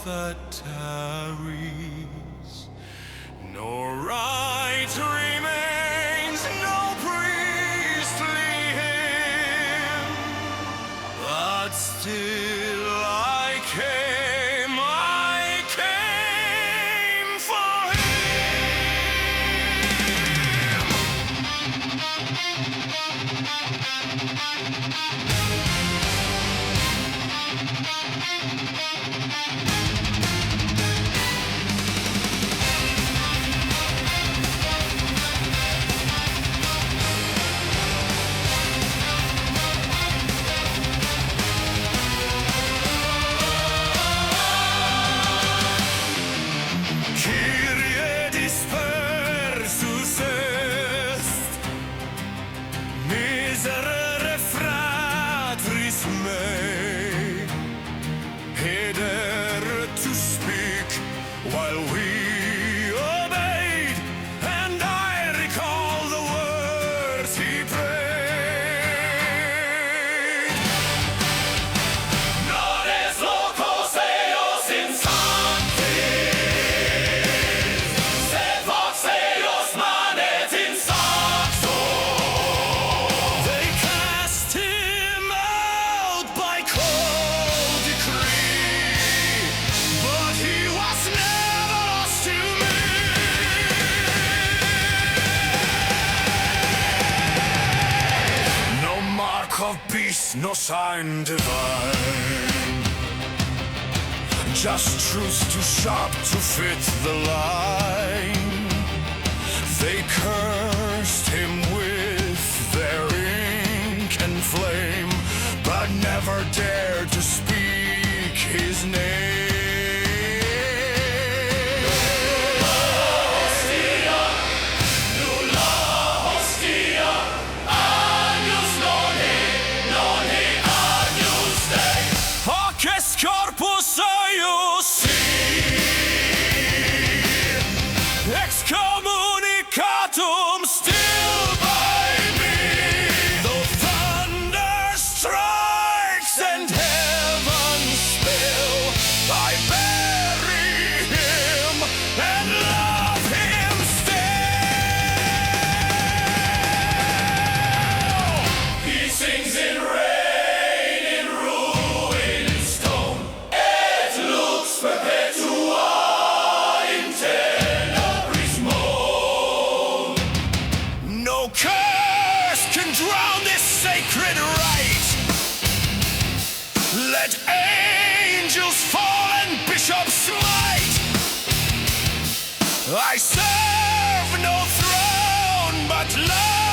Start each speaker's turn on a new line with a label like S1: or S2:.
S1: that tarries. No right remains, no priestly hymn, but still I came for Kyrie dispersus est, miserere fratris mei, heder to speak while we obeyed, and I recall the words he prayed. Nones locos eios in sanctis, sed vox eios manet in sancto. They cast him out by cold decree, but he was never lost to me. No mark of beast, no sign divine, just truth too sharp to fit the line. They cursed him with their ink and flame, but never dared to speak his name. Hostia, nulla hostia, agnus noni agnus Dei. Hoc est corpus eius, excommunicatum still by me. Though thunder strikes and heavens spill, I bury him and love him still. He sings in rain, in ruin, in stone, et lux perpetua in tenebris moan. No curse can drown this sacred rite. Let angels fall and bishops smite. I serve no throne but love.